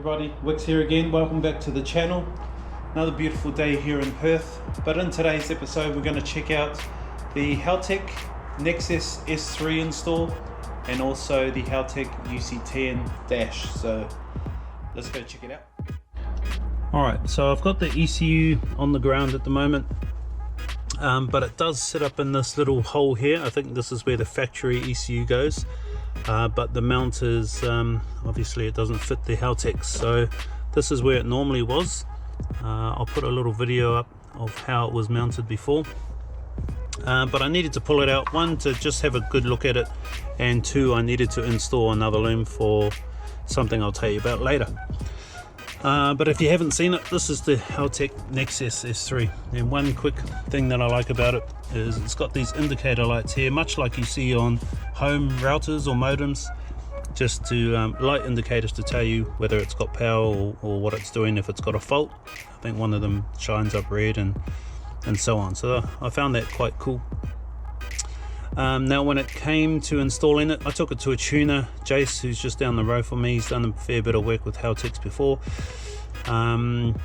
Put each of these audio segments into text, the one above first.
everybody, Wix here again. Welcome back to the channel. Another beautiful day here in Perth, but in today's episode we're going to check out the Haltech Nexus S3 install and also the Haltech UC10 Dash. So let's go check it out. Alright, so I've got the ECU on the ground at the moment, but it does sit up in this little hole here. I think this is where the factory ECU goes. But the mount is obviously it doesn't fit the Haltech, so this is where it normally was. I'll put a little video up of how it was mounted before, but I needed to pull it out, one to just have a good look at it, and two, I needed to install another loom for something I'll tell you about later. But if you haven't seen it, this is the Haltech Nexus S3, and one quick thing that I like about it is it's got these indicator lights here, much like you see on home routers or modems, just to light indicators to tell you whether it's got power or what it's doing if it's got a fault. I think one of them shines up red and so on, so I found that quite cool. Now when it came to installing it, I took it to a tuner, Jace, who's just down the road from me. He's done a fair bit of work with Haltechs before.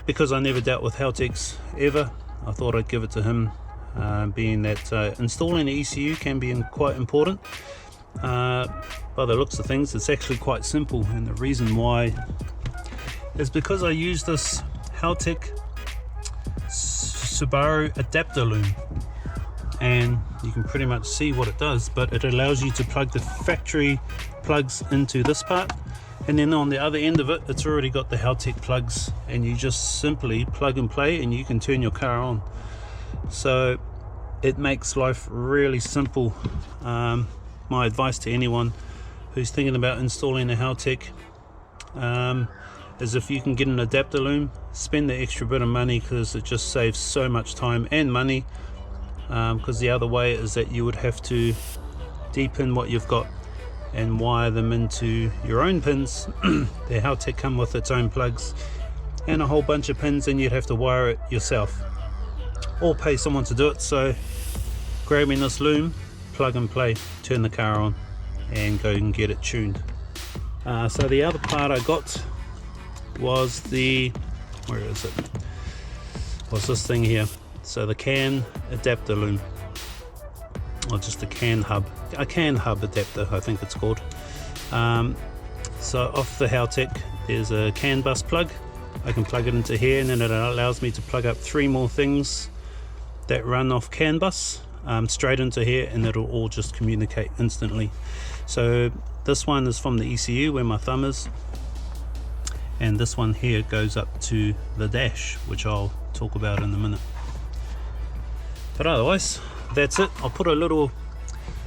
Because I never dealt with Haltechs ever, I thought I'd give it to him, being that installing the ECU can be quite important. By the looks of things, it's actually quite simple, and the reason why is because I use this Haltech Subaru adapter loom, and you can pretty much see what it does, but it allows you to plug the factory plugs into this part, and then on the other end of it, it's already got the Haltech plugs, and you just simply plug and play and you can turn your car on. So it makes life really simple. My advice to anyone who's thinking about installing a Haltech is if you can get an adapter loom, spend the extra bit of money, because it just saves so much time and money. Because the other way is that you would have to deepen what you've got and wire them into your own pins. The Haltech come with its own plugs and a whole bunch of pins, and you'd have to wire it yourself or pay someone to do it. So grabbing this loom, plug and play, turn the car on and go and get it tuned. So the other part I got was where is it? Was this thing here. So the CAN adapter loom, or just a CAN hub adapter, I think it's called. So off the Haltech, there's a CAN bus plug. I can plug it into here, and then it allows me to plug up 3 more things that run off CAN bus straight into here, and it'll all just communicate instantly. So this one is from the ECU where my thumb is, and this one here goes up to the dash, which I'll talk about in a minute. But otherwise, that's it. I'll put a little,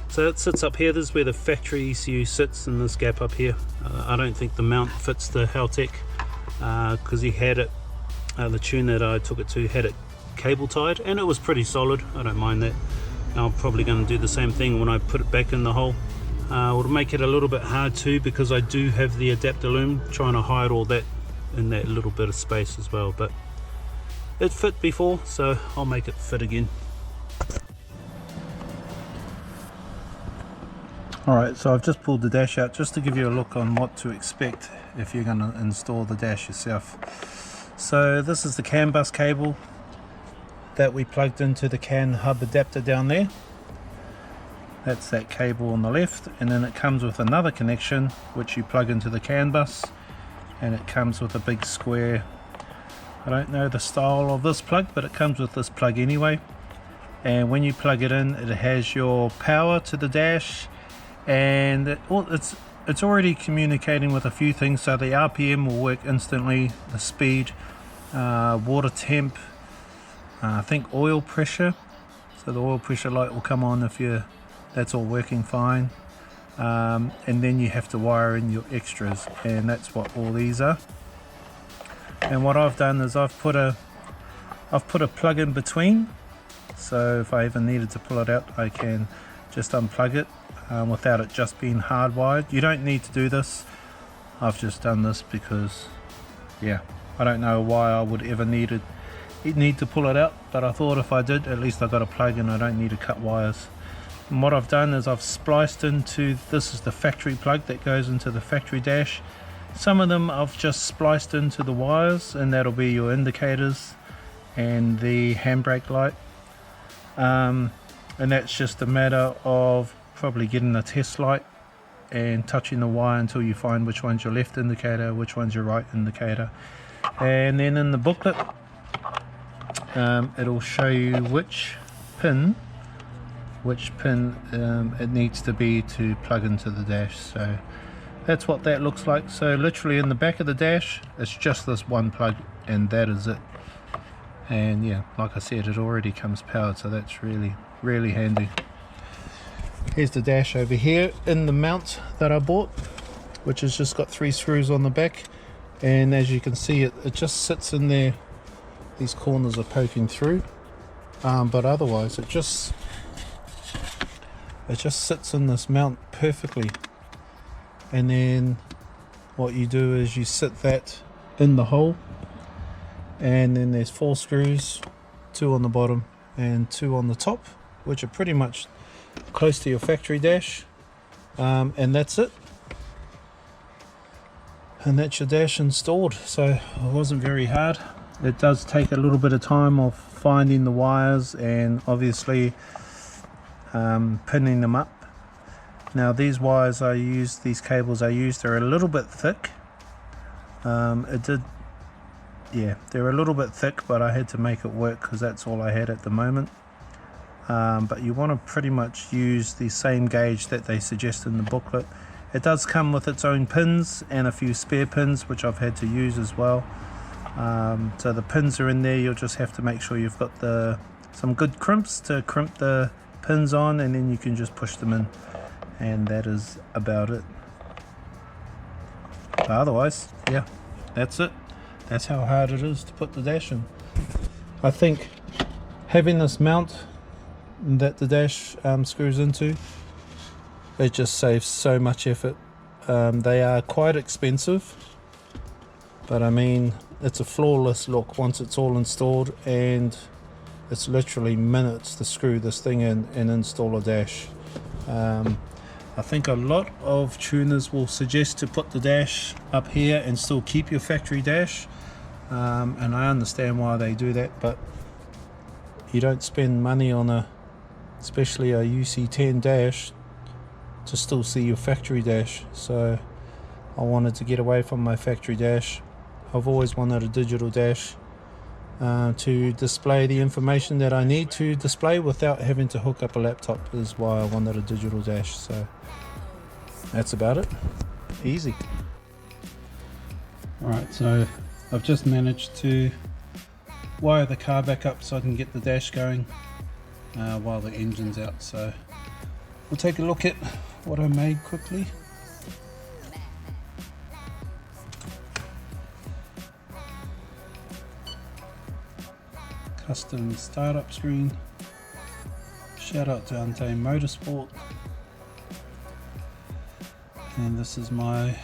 so it sits up here. This is where the factory ECU sits, in this gap up here. I don't think the mount fits the Haltech, because he had it, the tune that I took it to had it cable tied, and it was pretty solid. I don't mind that. I'm probably going to do the same thing when I put it back in the hole. It'll make it a little bit hard too, because I do have the adapter loom trying to hide all that in that little bit of space as well, but it fit before, so I'll make it fit again. Alright, so I've just pulled the dash out just to give you a look on what to expect if you're going to install the dash yourself. So this is the CAN bus cable that we plugged into the CAN hub adapter down there. That's that cable on the left, and then it comes with another connection which you plug into the CAN bus, and it comes with a big square, I don't know the style of this plug, but it comes with this plug anyway. And when you plug it in, it has your power to the dash, and it's already communicating with a few things. So the RPM will work instantly, the speed, water temp, I think oil pressure. So the oil pressure light will come on if that's all working fine. And then you have to wire in your extras, and that's what all these are. And what I've done is I've put a plug in between, so if I ever needed to pull it out, I can just unplug it without it just being hardwired. You don't need to do this. I've just done this because, yeah, I don't know why I would ever need to pull it out, but I thought if I did, at least I got a plug and I don't need to cut wires. And what I've done is I've spliced into, this is the factory plug that goes into the factory dash, Some of them I've just spliced into the wires, and that'll be your indicators and the handbrake light, and that's just a matter of probably getting a test light and touching the wire until you find which one's your left indicator, which one's your right indicator. And then in the booklet it'll show you which pin it needs to be to plug into the dash. So that's what that looks like. So literally in the back of the dash it's just this one plug, and that is it. And yeah, like I said, it already comes powered, so that's really handy. Here's the dash over here in the mount that I bought, which has just got 3 screws on the back, and as you can see it just sits in there. These corners are poking through, but otherwise it just sits in this mount perfectly. And then what you do is you sit that in the hole, and then there's 4 screws, 2 on the bottom and 2 on the top, which are pretty much close to your factory dash, and that's it. And that's your dash installed. So it wasn't very hard. It does take a little bit of time of finding the wires and obviously pinning them up. Now these wires I used, these cables I used, are a little bit thick. They're a little bit thick, but I had to make it work because that's all I had at the moment. But you want to pretty much use the same gauge that they suggest in the booklet. It does come with its own pins and a few spare pins, which I've had to use as well. So the pins are in there. You'll just have to make sure you've got some good crimps to crimp the pins on, and then you can just push them in, and that is about it. But otherwise, yeah, that's it. That's how hard it is to put the dash in. I think having this mount that the dash screws into, it just saves so much effort. They are quite expensive, but I mean, it's a flawless look once it's all installed, and it's literally minutes to screw this thing in and install a dash. I think a lot of tuners will suggest to put the dash up here and still keep your factory dash, and I understand why they do that, but you don't spend money on especially a UC10 Dash to still see your factory dash. So I wanted to get away from my factory dash. I've always wanted a digital dash to display the information that I need to display without having to hook up a laptop, is why I wanted a digital dash. So that's about it. Easy. Alright, so I've just managed to wire the car back up so I can get the dash going while the engine's out. So we'll take a look at what I made quickly. Custom startup screen. Shout out to Untamed Motorsport. And this is my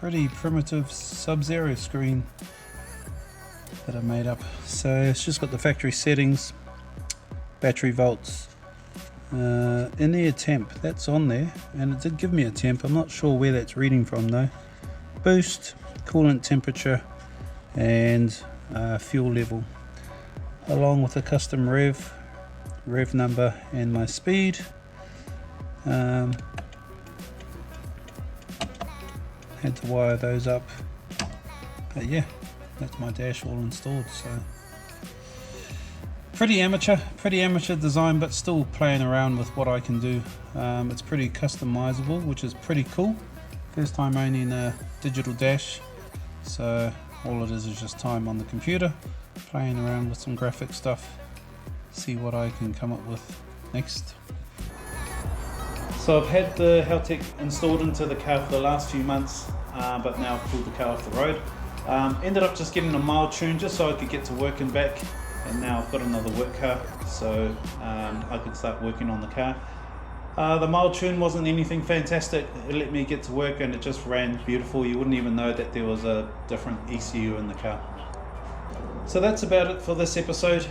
pretty primitive Sub-Zero screen that I made up. So it's just got the factory settings, battery volts, in-ear temp, that's on there, and it did give me a temp. I'm not sure where that's reading from though. Boost, coolant temperature, and fuel level, along with a custom rev number and my speed. Had to wire those up, but yeah, that's my dash all installed. So pretty amateur design, but still playing around with what I can do. It's pretty customizable, which is pretty cool. First time owning a digital dash, so all it is just time on the computer, playing around with some graphic stuff, see what I can come up with next. So I've had the Haltech installed into the car for the last few months, but now I've pulled the car off the road. Ended up just getting a mild tune just so I could get to work and back, and now I've got another work car, so I could start working on the car. The mild tune wasn't anything fantastic. It let me get to work and it just ran beautiful. You wouldn't even know that there was a different ECU in the car. So that's about it for this episode.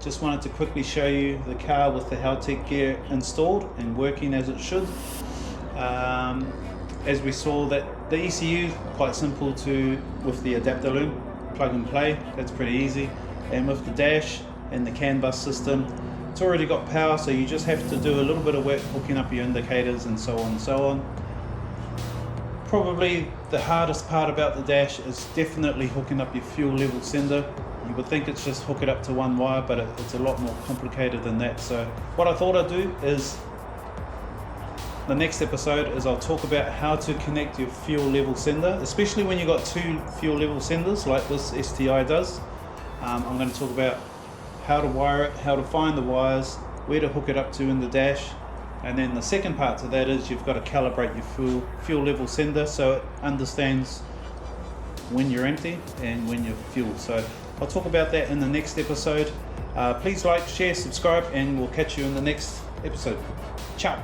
Just wanted to quickly show you the car with the Haltech gear installed and working as it should. As we saw, that The ECU, quite simple with the adapter loom, plug and play, that's pretty easy. And with the dash and the CAN bus system, it's already got power, so you just have to do a little bit of work hooking up your indicators and so on and so on. Probably the hardest part about the dash is definitely hooking up your fuel level sender. You would think it's just hook it up to one wire, but it's a lot more complicated than that. So what I thought I'd do is, the next episode is I'll talk about how to connect your fuel level sender, especially when you've got two fuel level senders like this STI does. I'm going to talk about how to wire it, how to find the wires, where to hook it up to in the dash, and then the second part to that is you've got to calibrate your fuel level sender so it understands when you're empty and when you're fuel. So I'll talk about that in the next episode. Please like, share, subscribe, and we'll catch you in the next episode. Ciao.